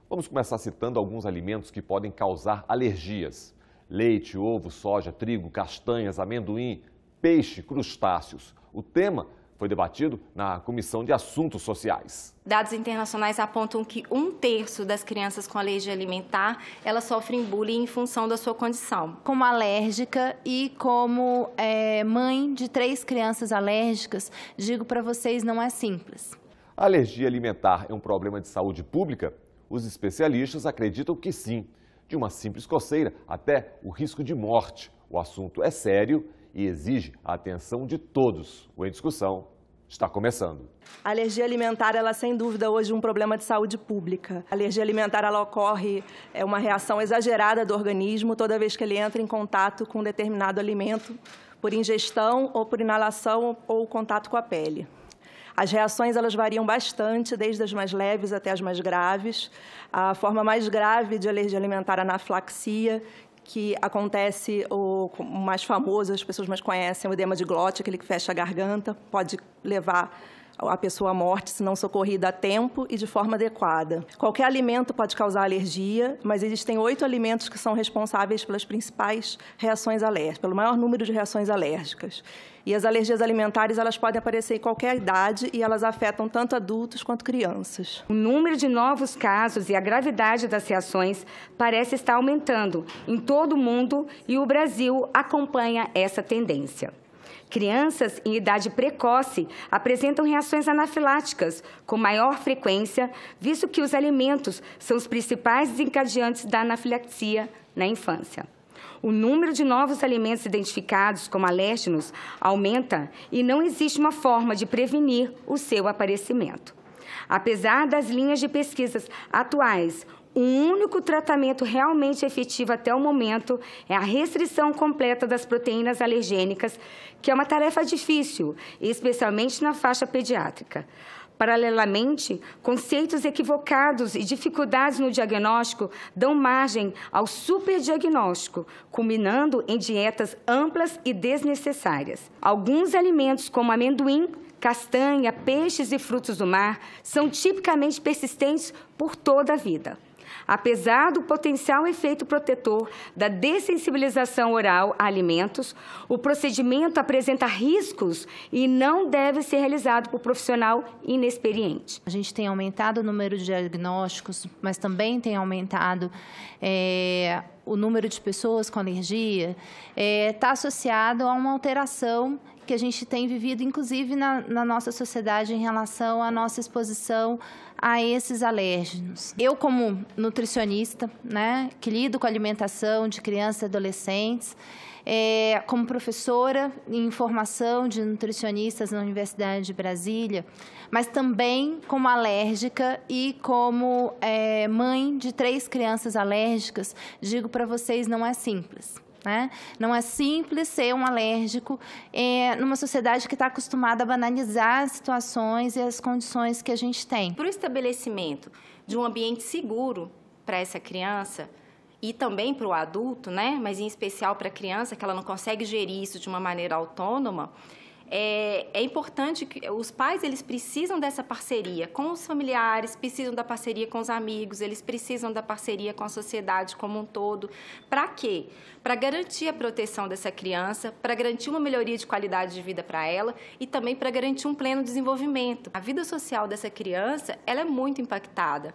Vamos começar citando alguns alimentos que podem causar alergias. Leite, ovo, soja, trigo, castanhas, amendoim, peixe, crustáceos. O tema foi debatido na Comissão de Assuntos Sociais. Dados internacionais apontam que 1/3 das crianças com alergia alimentar, elas sofrem bullying em função da sua condição. Como alérgica e como mãe de 3 crianças alérgicas, digo para vocês, não é simples. A alergia alimentar é um problema de saúde pública? Os especialistas acreditam que sim. De uma simples coceira até o risco de morte. O assunto é sério e exige a atenção de todos. O Em Discussão está começando. A alergia alimentar, ela sem dúvida hoje é um problema de saúde pública. A alergia alimentar, ela ocorre, é uma reação exagerada do organismo toda vez que ele entra em contato com um determinado alimento, por ingestão ou por inalação ou contato com a pele. As reações, elas variam bastante, desde as mais leves até as mais graves. A forma mais grave de alergia alimentar é a anafilaxia, que acontece, o mais famoso, as pessoas mais conhecem, o edema de glote, aquele que fecha a garganta, pode levar a pessoa à morte se não socorrida a tempo e de forma adequada. Qualquer alimento pode causar alergia, mas existem 8 alimentos que são responsáveis pelas principais reações alérgicas, pelo maior número de reações alérgicas. E as alergias alimentares, elas podem aparecer em qualquer idade e elas afetam tanto adultos quanto crianças. O número de novos casos e a gravidade das reações parece estar aumentando em todo o mundo e o Brasil acompanha essa tendência. Crianças em idade precoce apresentam reações anafiláticas com maior frequência, visto que os alimentos são os principais desencadeantes da anafilaxia na infância. O número de novos alimentos identificados como alérgenos aumenta e não existe uma forma de prevenir o seu aparecimento. Apesar das linhas de pesquisas atuais, o único tratamento realmente efetivo até o momento é a restrição completa das proteínas alergênicas, que é uma tarefa difícil, especialmente na faixa pediátrica. Paralelamente, conceitos equivocados e dificuldades no diagnóstico dão margem ao superdiagnóstico, culminando em dietas amplas e desnecessárias. Alguns alimentos, como amendoim, castanha, peixes e frutos do mar, são tipicamente persistentes por toda a vida. Apesar do potencial efeito protetor da dessensibilização oral a alimentos, o procedimento apresenta riscos e não deve ser realizado por profissional inexperiente. A gente tem aumentado o número de diagnósticos, mas também tem aumentado o número de pessoas com alergia. Está associado a uma alteração que a gente tem vivido, inclusive, na nossa sociedade em relação à nossa exposição a esses alérgenos. Eu, como nutricionista, né, que lido com a alimentação de crianças e adolescentes, como professora em formação de nutricionistas na Universidade de Brasília, mas também como alérgica e como mãe de 3 crianças alérgicas, digo para vocês, não é simples. Não é simples ser um alérgico numa sociedade que está acostumada a banalizar as situações e as condições que a gente tem. Para o estabelecimento de um ambiente seguro para essa criança e também para o adulto, mas em especial para a criança, que ela não consegue gerir isso de uma maneira autônoma, é importante que os pais, eles precisam dessa parceria com os familiares, precisam da parceria com os amigos, eles precisam da parceria com a sociedade como um todo. Para quê? Para garantir a proteção dessa criança, para garantir uma melhoria de qualidade de vida para ela e também para garantir um pleno desenvolvimento. A vida social dessa criança, ela é muito impactada,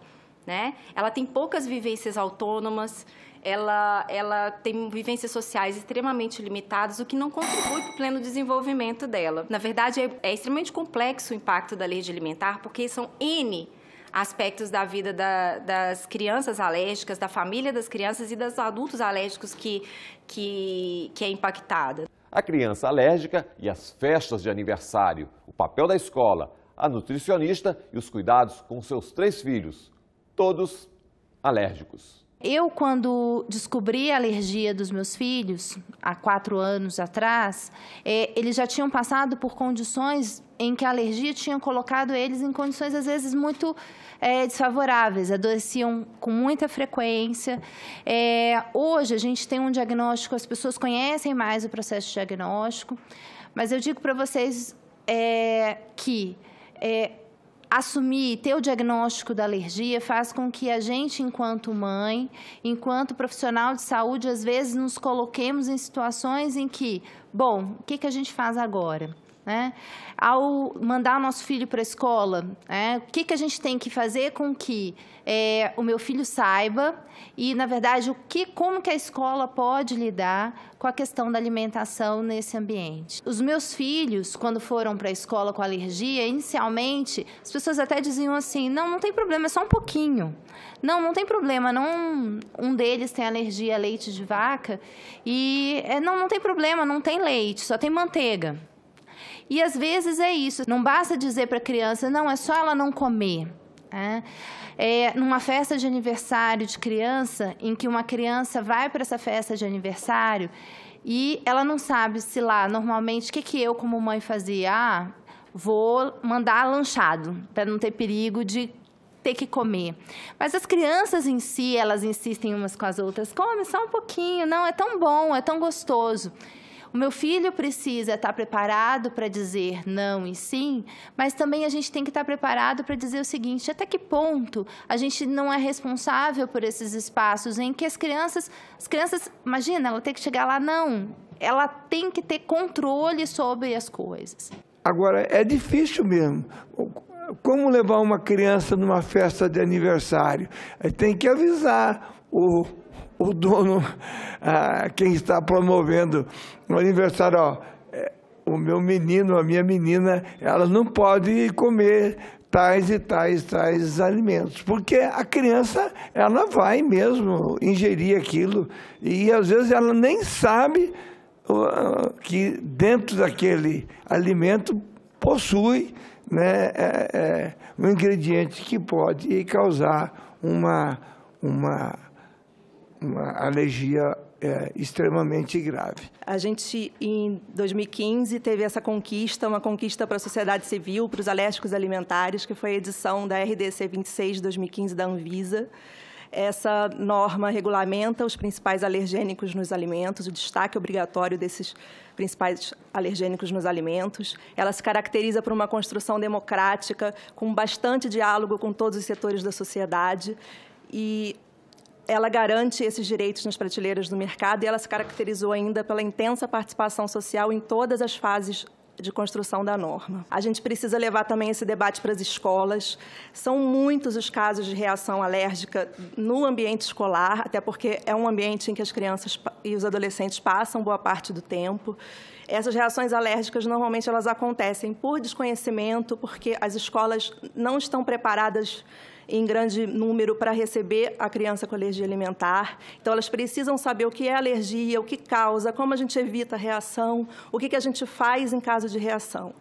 Ela tem poucas vivências autônomas, ela tem vivências sociais extremamente limitadas, o que não contribui para o pleno desenvolvimento dela. Na verdade, é extremamente complexo o impacto da alergia alimentar, porque são N aspectos da vida das crianças alérgicas, da família das crianças e dos adultos alérgicos que é impactada. A criança alérgica e as festas de aniversário, o papel da escola, a nutricionista e os cuidados com seus 3 filhos, todos alérgicos. Eu, quando descobri a alergia dos meus filhos, há 4 anos atrás, eles já tinham passado por condições em que a alergia tinha colocado eles em condições, às vezes, muito desfavoráveis, adoeciam com muita frequência. Hoje, a gente tem um diagnóstico, as pessoas conhecem mais o processo de diagnóstico, mas eu digo para vocês que assumir, ter o diagnóstico da alergia faz com que a gente, enquanto mãe, enquanto profissional de saúde, às vezes nos coloquemos em situações em que, bom, o que a gente faz agora? Né? Ao mandar o nosso filho para a escola, o que a gente tem que fazer com que o meu filho saiba e, na verdade, como que a escola pode lidar com a questão da alimentação nesse ambiente. Os meus filhos, quando foram para a escola com alergia, inicialmente, as pessoas até diziam assim, não tem problema, é só um pouquinho. Não tem problema, um deles tem alergia a leite de vaca e não tem problema, não tem leite, só tem manteiga. E, às vezes, é isso. Não basta dizer para a criança, não, é só ela não comer. Numa festa de aniversário de criança, em que uma criança vai para essa festa de aniversário e ela não sabe se lá, normalmente, o que eu, como mãe, fazia? Vou mandar lanchado, para não ter perigo de ter que comer. Mas as crianças em si, elas insistem umas com as outras, come só um pouquinho, não, é tão bom, é tão gostoso. O meu filho precisa estar preparado para dizer não e sim, mas também a gente tem que estar preparado para dizer o seguinte, até que ponto a gente não é responsável por esses espaços em que as crianças, imagina, ela tem que chegar lá, não, ela tem que ter controle sobre as coisas. Agora, é difícil mesmo. Como levar uma criança numa festa de aniversário? Tem que avisar o dono, quem está promovendo o aniversário, o meu menino, a minha menina, ela não pode comer tais e tais alimentos, porque a criança, ela vai mesmo ingerir aquilo e às vezes ela nem sabe que dentro daquele alimento possui, né, um ingrediente que pode causar uma alergia extremamente grave. A gente, em 2015, teve essa conquista, uma conquista para a sociedade civil, para os alérgicos alimentares, que foi a edição da RDC 26 de 2015 da Anvisa. Essa norma regulamenta os principais alergênicos nos alimentos, o destaque obrigatório desses principais alergênicos nos alimentos. Ela se caracteriza por uma construção democrática, com bastante diálogo com todos os setores da sociedade e ela garante esses direitos nas prateleiras do mercado e ela se caracterizou ainda pela intensa participação social em todas as fases de construção da norma. A gente precisa levar também esse debate para as escolas. São muitos os casos de reação alérgica no ambiente escolar, até porque é um ambiente em que as crianças e os adolescentes passam boa parte do tempo. Essas reações alérgicas, normalmente, elas acontecem por desconhecimento, porque as escolas não estão preparadas em grande número para receber a criança com alergia alimentar. Então, elas precisam saber o que é alergia, o que causa, como a gente evita a reação, o que a gente faz em caso de reação.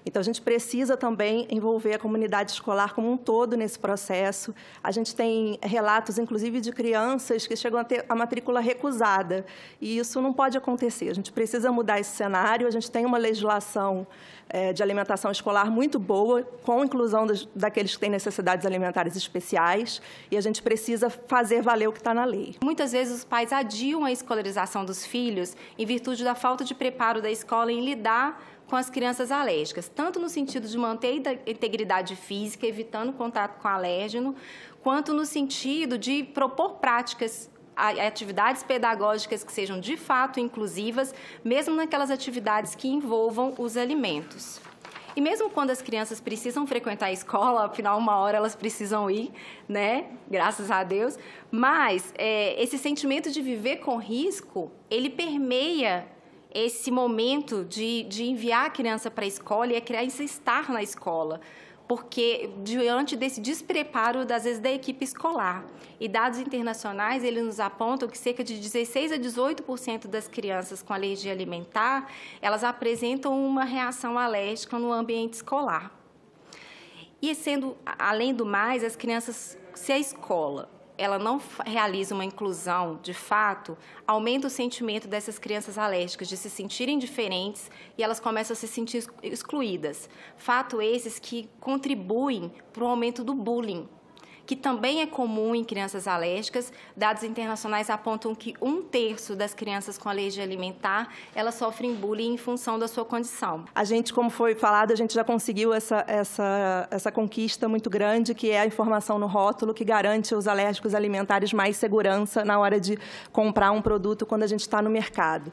Então, a gente precisa também envolver a comunidade escolar como um todo nesse processo. A gente tem relatos, inclusive, de crianças que chegam a ter a matrícula recusada. E isso não pode acontecer. A gente precisa mudar esse cenário. A gente tem uma legislação de alimentação escolar muito boa, com a inclusão daqueles que têm necessidades alimentares especiais. E a gente precisa fazer valer o que está na lei. Muitas vezes, os pais adiam a escolarização dos filhos em virtude da falta de preparo da escola em lidar com as crianças alérgicas, tanto no sentido de manter a integridade física, evitando contato com alérgeno, quanto no sentido de propor práticas, atividades pedagógicas que sejam de fato inclusivas, mesmo naquelas atividades que envolvam os alimentos. E mesmo quando as crianças precisam frequentar a escola, afinal, uma hora elas precisam ir, né? Graças a Deus. Mas esse sentimento de viver com risco, ele permeia esse momento de enviar a criança para a escola e a criança estar na escola, porque diante desse despreparo, às vezes, da equipe escolar. E dados internacionais, eles nos apontam que cerca de 16% a 18% das crianças com alergia alimentar, elas apresentam uma reação alérgica no ambiente escolar. E sendo, além do mais, as crianças, se a escola ela não realiza uma inclusão de fato, aumenta o sentimento dessas crianças alérgicas de se sentirem diferentes e elas começam a se sentir excluídas. Fato esses que contribuem para o aumento do bullying, que também é comum em crianças alérgicas. Dados internacionais apontam que 1/3 das crianças com alergia alimentar, elas sofrem bullying em função da sua condição. A gente, como foi falado, a gente já conseguiu essa conquista muito grande, que é a informação no rótulo, que garante aos alérgicos alimentares mais segurança na hora de comprar um produto quando a gente está no mercado.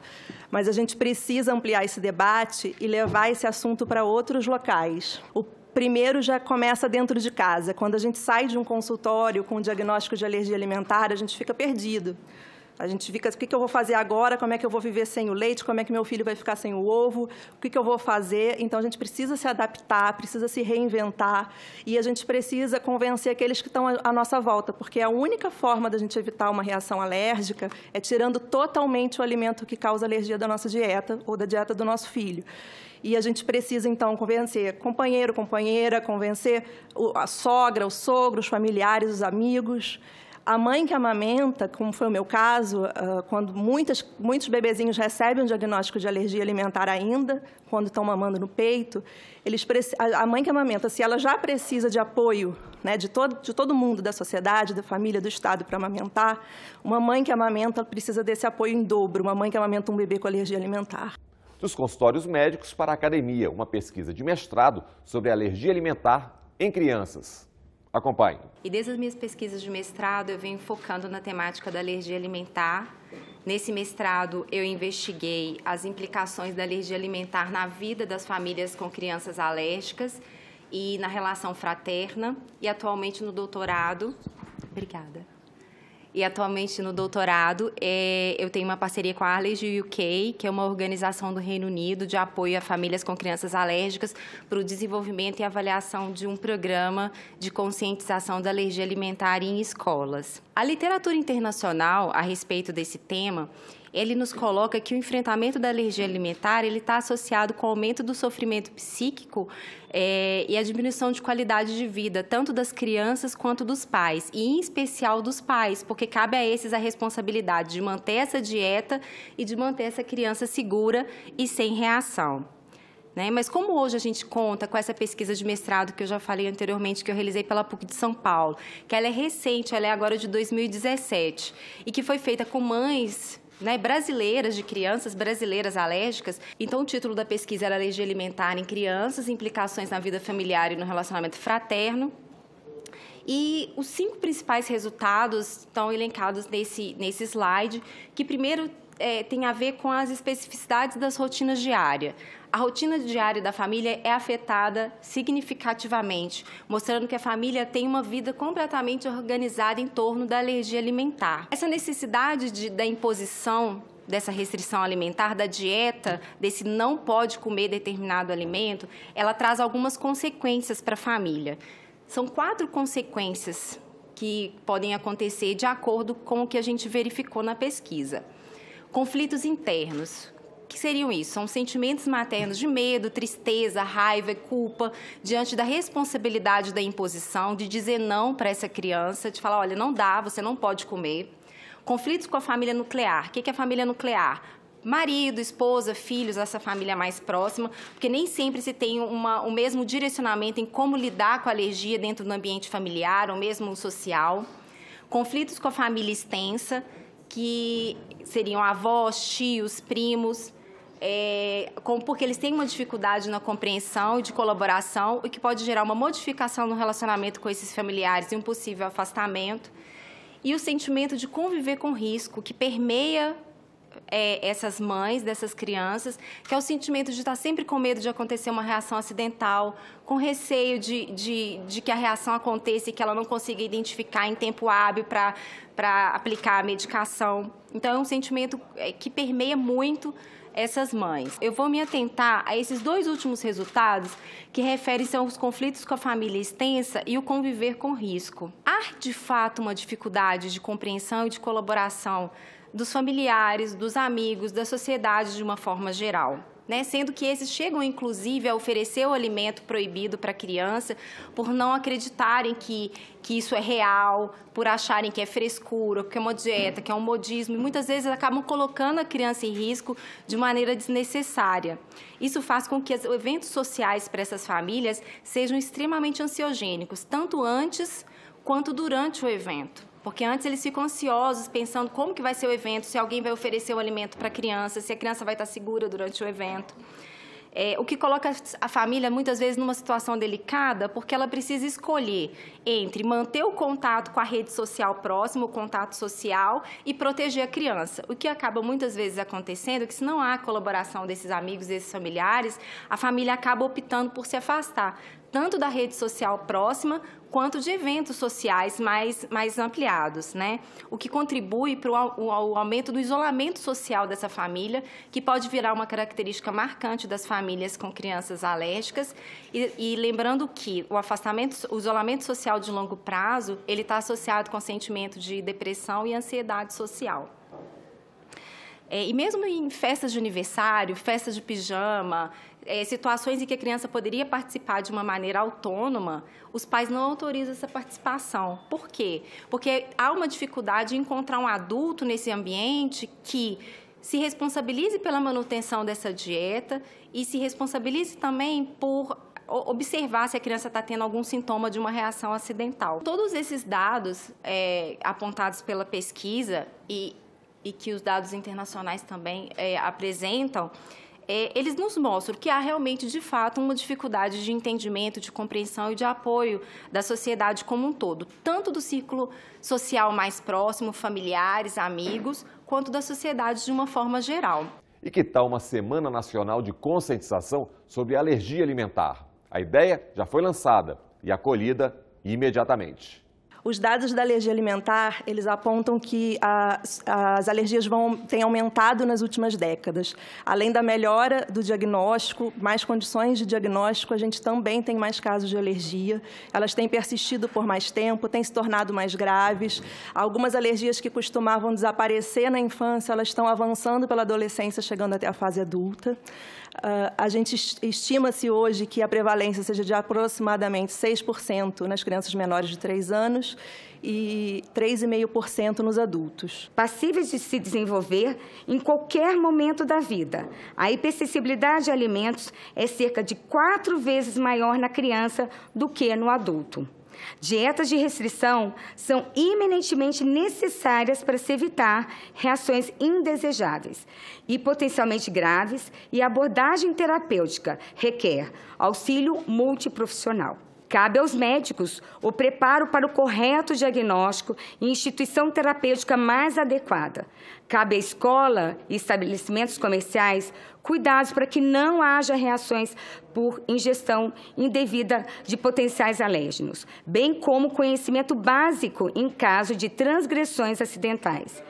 Mas a gente precisa ampliar esse debate e levar esse assunto para outros locais. O primeiro já começa dentro de casa. Quando a gente sai de um consultório com um diagnóstico de alergia alimentar, a gente fica perdido. A gente fica, o que eu vou fazer agora? Como é que eu vou viver sem o leite? Como é que meu filho vai ficar sem o ovo? O que eu vou fazer? Então, a gente precisa se adaptar, precisa se reinventar e a gente precisa convencer aqueles que estão à nossa volta, porque a única forma da gente evitar uma reação alérgica é tirando totalmente o alimento que causa alergia da nossa dieta ou da dieta do nosso filho. E a gente precisa, então, convencer companheiro, companheira, convencer a sogra, o sogro, os familiares, os amigos. A mãe que amamenta, como foi o meu caso, quando muitos bebezinhos recebem um diagnóstico de alergia alimentar ainda, quando estão mamando no peito, a mãe que amamenta, se ela já precisa de apoio, né, de todo mundo, da sociedade, da família, do Estado para amamentar, uma mãe que amamenta precisa desse apoio em dobro, uma mãe que amamenta um bebê com alergia alimentar. Dos consultórios médicos para a academia, uma pesquisa de mestrado sobre alergia alimentar em crianças. Acompanhe. E desde as minhas pesquisas de mestrado, eu venho focando na temática da alergia alimentar. Nesse mestrado, eu investiguei as implicações da alergia alimentar na vida das famílias com crianças alérgicas e na relação fraterna. E atualmente no doutorado... Obrigada. E atualmente no doutorado, eu tenho uma parceria com a Allergy UK, que é uma organização do Reino Unido de apoio a famílias com crianças alérgicas para o desenvolvimento e avaliação de um programa de conscientização da alergia alimentar em escolas. A literatura internacional a respeito desse tema, ele nos coloca que o enfrentamento da alergia alimentar está associado com o aumento do sofrimento psíquico e a diminuição de qualidade de vida, tanto das crianças quanto dos pais, e em especial dos pais, porque cabe a esses a responsabilidade de manter essa dieta e de manter essa criança segura e sem reação. Mas como hoje a gente conta com essa pesquisa de mestrado que eu já falei anteriormente, que eu realizei pela PUC de São Paulo, que ela é recente, ela é agora de 2017, e que foi feita com mães brasileiras, de crianças brasileiras alérgicas. Então, o título da pesquisa era Alergia Alimentar em Crianças, Implicações na Vida Familiar e no Relacionamento Fraterno. E os 5 principais resultados estão elencados nesse slide, que primeiro tem a ver com as especificidades das rotinas diárias. A rotina diária da família é afetada significativamente, mostrando que a família tem uma vida completamente organizada em torno da alergia alimentar. Essa necessidade da imposição dessa restrição alimentar, da dieta, desse não pode comer determinado alimento, ela traz algumas consequências para a família. São 4 consequências que podem acontecer de acordo com o que a gente verificou na pesquisa. Conflitos internos. O que seriam isso? São sentimentos maternos de medo, tristeza, raiva e culpa diante da responsabilidade da imposição, de dizer não para essa criança, de falar, olha, não dá, você não pode comer. Conflitos com a família nuclear. O que é a família nuclear? Marido, esposa, filhos, essa família mais próxima, porque nem sempre se tem o mesmo direcionamento em como lidar com a alergia dentro do ambiente familiar ou mesmo social. Conflitos com a família extensa, que seriam avós, tios, primos, porque eles têm uma dificuldade na compreensão e de colaboração, o que pode gerar uma modificação no relacionamento com esses familiares e um possível afastamento. E o sentimento de conviver com risco, que permeia essas mães, dessas crianças, que é o sentimento de estar sempre com medo de acontecer uma reação acidental, com receio de que a reação aconteça e que ela não consiga identificar em tempo hábil para aplicar a medicação. Então, é um sentimento que permeia muito essas mães. Eu vou me atentar a esses 2 últimos resultados que referem-se aos conflitos com a família extensa e o conviver com risco. Há, de fato, uma dificuldade de compreensão e de colaboração dos familiares, dos amigos, da sociedade de uma forma geral. Sendo que esses chegam, inclusive, a oferecer o alimento proibido para a criança por não acreditarem que isso é real, por acharem que é frescura, que é uma dieta, que é um modismo, e muitas vezes acabam colocando a criança em risco de maneira desnecessária. Isso faz com que os eventos sociais para essas famílias sejam extremamente ansiogênicos, tanto antes quanto durante o evento. Porque antes eles ficam ansiosos, pensando como que vai ser o evento, se alguém vai oferecer o alimento para a criança, se a criança vai estar segura durante o evento. O que coloca a família, muitas vezes, numa situação delicada, porque ela precisa escolher entre manter o contato com a rede social próxima, o contato social, e proteger a criança. O que acaba, muitas vezes, acontecendo é que, se não há colaboração desses amigos, desses familiares, a família acaba optando por se afastar, tanto da rede social próxima, quanto de eventos sociais mais ampliados, né? O que contribui para o aumento do isolamento social dessa família, que pode virar uma característica marcante das famílias com crianças alérgicas. E lembrando que o isolamento social de longo prazo, ele está associado com o sentimento de depressão e ansiedade social. E mesmo em festas de aniversário, festas de pijama, situações em que a criança poderia participar de uma maneira autônoma, os pais não autorizam essa participação. Por quê? Porque há uma dificuldade em encontrar um adulto nesse ambiente que se responsabilize pela manutenção dessa dieta e se responsabilize também por observar se a criança está tendo algum sintoma de uma reação acidental. Todos esses dados apontados pela pesquisa e que os dados internacionais também apresentam, eles nos mostram que há realmente, de fato, uma dificuldade de entendimento, de compreensão e de apoio da sociedade como um todo, tanto do círculo social mais próximo, familiares, amigos, quanto da sociedade de uma forma geral. E que tal uma Semana Nacional de Conscientização sobre Alergia Alimentar? A ideia já foi lançada e acolhida imediatamente. Os dados da alergia alimentar, eles apontam que as alergias têm aumentado nas últimas décadas. Além da melhora do diagnóstico, mais condições de diagnóstico, a gente também tem mais casos de alergia. Elas têm persistido por mais tempo, têm se tornado mais graves. Algumas alergias que costumavam desaparecer na infância, elas estão avançando pela adolescência, chegando até a fase adulta. A gente estima-se hoje que a prevalência seja de aproximadamente 6% nas crianças menores de 3 anos e 3,5% nos adultos. Passíveis de se desenvolver em qualquer momento da vida. A hipersensibilidade a alimentos é cerca de 4 vezes maior na criança do que no adulto. Dietas de restrição são eminentemente necessárias para se evitar reações indesejáveis e potencialmente graves, e a abordagem terapêutica requer auxílio multiprofissional. Cabe aos médicos o preparo para o correto diagnóstico e instituição terapêutica mais adequada. Cabe à escola e estabelecimentos comerciais cuidados para que não haja reações por ingestão indevida de potenciais alérgenos, bem como conhecimento básico em caso de transgressões acidentais.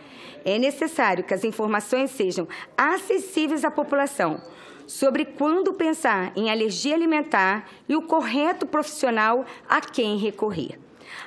É necessário que as informações sejam acessíveis à população sobre quando pensar em alergia alimentar e o correto profissional a quem recorrer.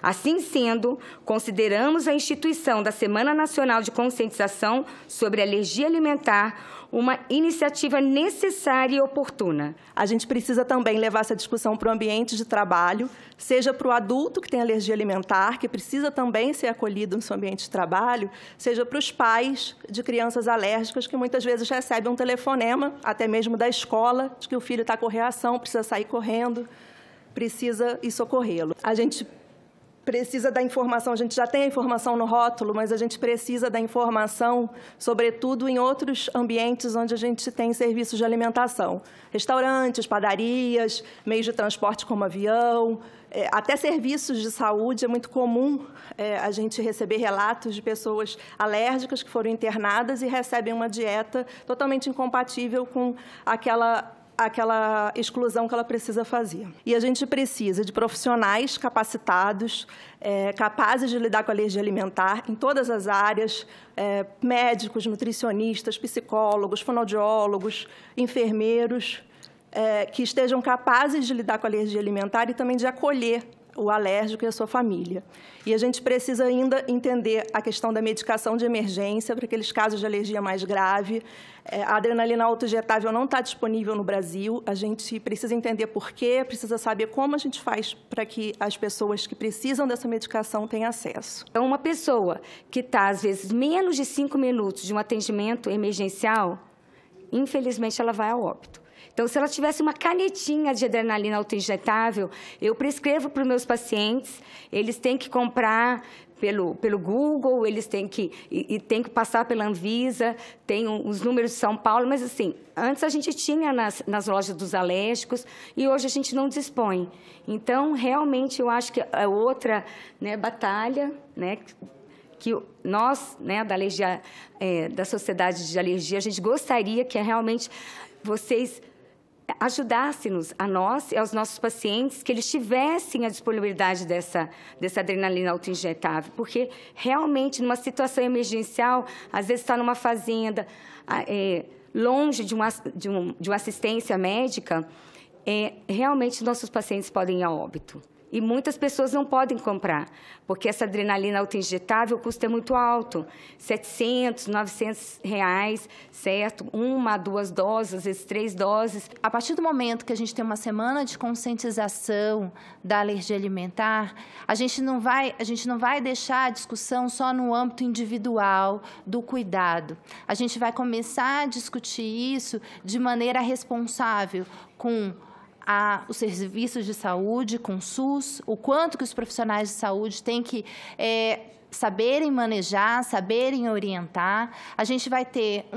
Assim sendo, consideramos a instituição da Semana Nacional de Conscientização sobre Alergia Alimentar uma iniciativa necessária e oportuna. A gente precisa também levar essa discussão para o ambiente de trabalho, seja para o adulto que tem alergia alimentar, que precisa também ser acolhido no seu ambiente de trabalho, seja para os pais de crianças alérgicas que muitas vezes recebem um telefonema, até mesmo da escola, de que o filho está com reação, precisa sair correndo, precisa ir socorrê-lo. A gente precisa da informação, a gente já tem a informação no rótulo, mas a gente precisa da informação, sobretudo em outros ambientes onde a gente tem serviços de alimentação. Restaurantes, padarias, meios de transporte como avião, até serviços de saúde. É muito comum a gente receber relatos de pessoas alérgicas que foram internadas e recebem uma dieta totalmente incompatível com aquela exclusão que ela precisa fazer. E a gente precisa de profissionais capacitados, capazes de lidar com a alergia alimentar em todas as áreas, médicos, nutricionistas, psicólogos, fonoaudiólogos, enfermeiros, que estejam capazes de lidar com a alergia alimentar e também de acolher o alérgico e a sua família. E a gente precisa ainda entender a questão da medicação de emergência para aqueles casos de alergia mais grave. A adrenalina autoinjetável não está disponível no Brasil. A gente precisa entender por quê, precisa saber como a gente faz para que as pessoas que precisam dessa medicação tenham acesso. Então, uma pessoa que está, às vezes, menos de 5 minutos de um atendimento emergencial, infelizmente, ela vai a óbito. Então, se ela tivesse uma canetinha de adrenalina autoinjetável, eu prescrevo para os meus pacientes, eles têm que comprar pelo Google, eles têm que passar pela Anvisa, tem os números de São Paulo, mas assim, antes a gente tinha nas lojas dos alérgicos e hoje a gente não dispõe. Então, realmente, eu acho que é outra, né, batalha, né, que nós, né, da Sociedade de Alergia, a gente gostaria que realmente vocês ajudasse-nos, a nós e aos nossos pacientes, que eles tivessem a disponibilidade dessa adrenalina autoinjetável, porque realmente, numa situação emergencial, às vezes está numa fazenda, longe de uma assistência médica, realmente nossos pacientes podem ir a óbito. E muitas pessoas não podem comprar, porque essa adrenalina autoinjetável, o custo é muito alto, R$700, R$900, certo? 1 a 2 doses, às vezes 3 doses. A partir do momento que a gente tem uma semana de conscientização da alergia alimentar, a gente não vai deixar a discussão só no âmbito individual do cuidado. A gente vai começar a discutir isso de maneira responsável, com os serviços de saúde, com o SUS, o quanto que os profissionais de saúde têm que saberem manejar, saberem orientar. A gente vai ter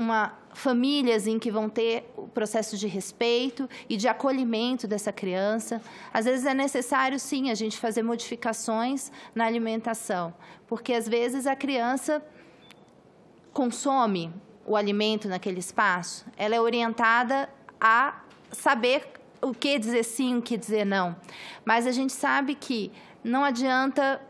famílias em que vão ter o processo de respeito e de acolhimento dessa criança. Às vezes é necessário, sim, a gente fazer modificações na alimentação, porque às vezes a criança consome o alimento naquele espaço, ela é orientada a saber o que dizer sim, o que dizer não. Mas a gente sabe que não adianta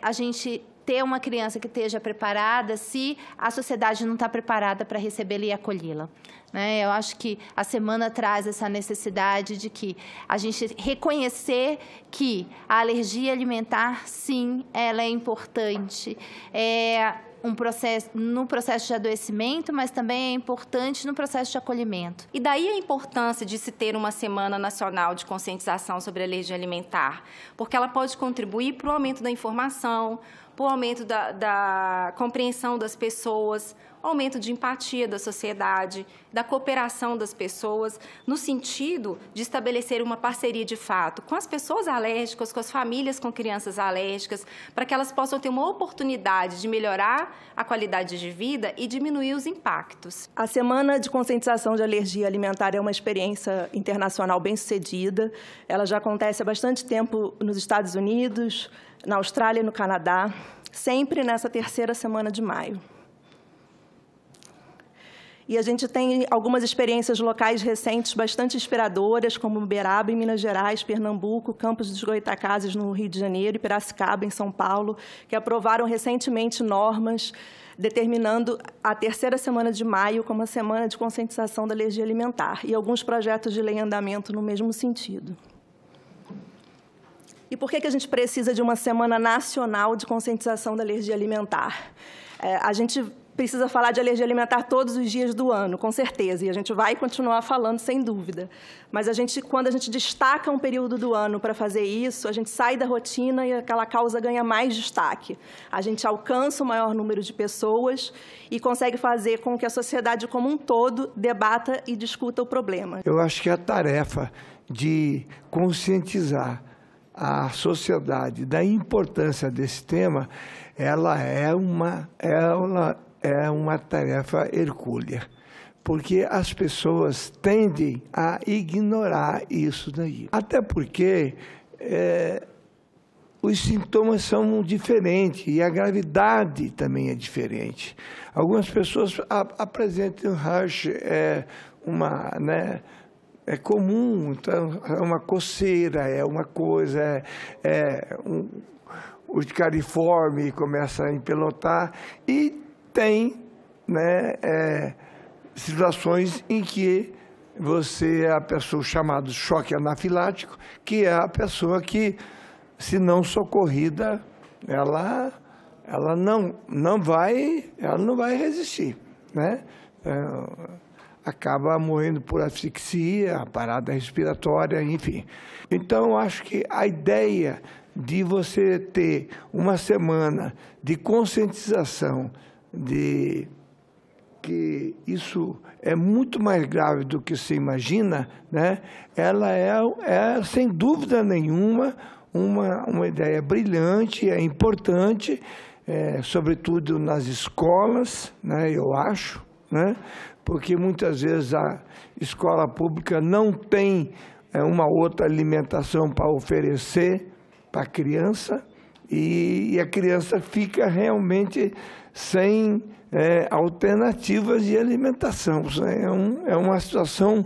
a gente ter uma criança que esteja preparada se a sociedade não está preparada para recebê-la e acolhê-la. Né? Eu acho que a semana traz essa necessidade de que a gente reconhecer que a alergia alimentar, sim, ela é importante. No processo de adoecimento, mas também é importante no processo de acolhimento. E daí a importância de se ter uma Semana Nacional de Conscientização sobre Alergia Alimentar, porque ela pode contribuir para o aumento da informação, para o aumento da compreensão das pessoas, aumento de empatia da sociedade, da cooperação das pessoas, no sentido de estabelecer uma parceria de fato com as pessoas alérgicas, com as famílias com crianças alérgicas, para que elas possam ter uma oportunidade de melhorar a qualidade de vida e diminuir os impactos. A Semana de Conscientização de Alergia Alimentar é uma experiência internacional bem-sucedida. Ela já acontece há bastante tempo nos Estados Unidos, na Austrália e no Canadá, sempre nessa terceira semana de maio. E a gente tem algumas experiências locais recentes bastante inspiradoras, como Uberaba, em Minas Gerais, Pernambuco, Campos dos Goytacazes, no Rio de Janeiro, e Piracicaba, em São Paulo, que aprovaram recentemente normas determinando a terceira semana de maio como a Semana de Conscientização da Alergia Alimentar, e alguns projetos de lei em andamento no mesmo sentido. E por que a gente precisa de uma Semana Nacional de Conscientização da Alergia Alimentar? A gente precisa falar de alergia alimentar todos os dias do ano, com certeza, e a gente vai continuar falando, sem dúvida. Mas quando a gente destaca um período do ano para fazer isso, a gente sai da rotina e aquela causa ganha mais destaque. A gente alcança o maior número de pessoas e consegue fazer com que a sociedade como um todo debata e discuta o problema. Eu acho que a tarefa de conscientizar a sociedade da importância desse tema, ela é uma tarefa hercúlea, porque as pessoas tendem a ignorar isso daí. Até porque os sintomas são diferentes e a gravidade também é diferente. Algumas pessoas apresentam rash, é comum, então, é uma coceira, é uma coisa, o cariforme começa a empelotar e tem situações em que a pessoa chamada choque anafilático, que é a pessoa que, se não socorrida, ela não vai resistir, né? Acaba morrendo por asfixia, parada respiratória, enfim. Então, acho que a ideia de você ter uma semana de conscientização que isso é muito mais grave do que se imagina, né? Ela é sem dúvida nenhuma, uma ideia brilhante, é importante, sobretudo nas escolas, né, eu acho, né? Porque muitas vezes a escola pública não tem uma outra alimentação para oferecer para a criança, e a criança fica realmente sem alternativas de alimentação. É uma situação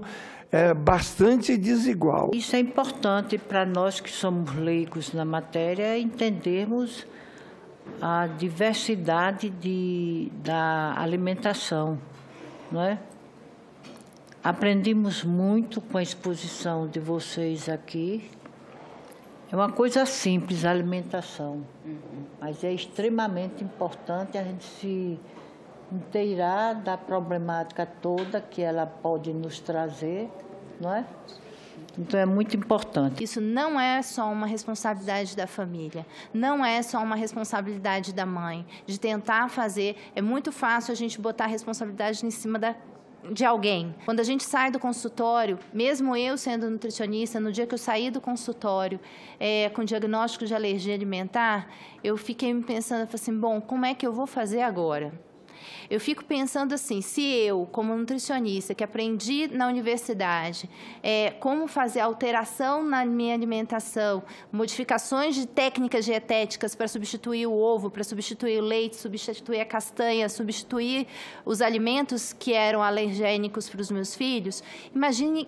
bastante desigual. Isso é importante para nós que somos leigos na matéria entendermos a diversidade da alimentação, não é? Aprendemos muito com a exposição de vocês aqui. É uma coisa simples, a alimentação, mas é extremamente importante a gente se inteirar da problemática toda que ela pode nos trazer, não é? Então é muito importante. Isso não é só uma responsabilidade da família, não é só uma responsabilidade da mãe, de tentar fazer. É muito fácil a gente botar a responsabilidade em cima de alguém. Quando a gente sai do consultório, mesmo eu sendo nutricionista, no dia que eu saí do consultório com diagnóstico de alergia alimentar, eu fiquei pensando assim, bom, como é que eu vou fazer agora? Eu fico pensando assim, se eu, como nutricionista, que aprendi na universidade, como fazer alteração na minha alimentação, modificações de técnicas dietéticas para substituir o ovo, para substituir o leite, substituir a castanha, substituir os alimentos que eram alergênicos para os meus filhos, imagine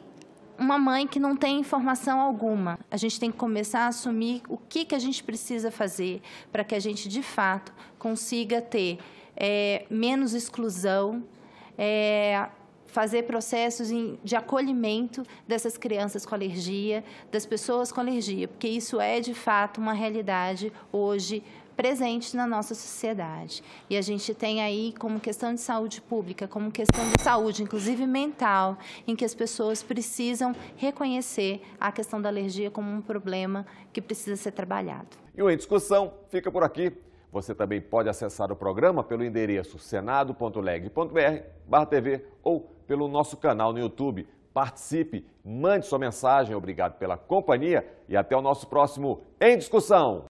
uma mãe que não tem informação alguma. A gente tem que começar a assumir o que a gente precisa fazer para que a gente, de fato, consiga ter menos exclusão, fazer processos de acolhimento dessas crianças com alergia, das pessoas com alergia, porque isso é, de fato, uma realidade hoje presente na nossa sociedade. E a gente tem aí como questão de saúde pública, como questão de saúde, inclusive mental, em que as pessoas precisam reconhecer a questão da alergia como um problema que precisa ser trabalhado. E o Em Discussão fica por aqui. Você também pode acessar o programa pelo endereço senado.leg.br/TV ou pelo nosso canal no YouTube. Participe, mande sua mensagem. Obrigado pela companhia e até o nosso próximo Em Discussão.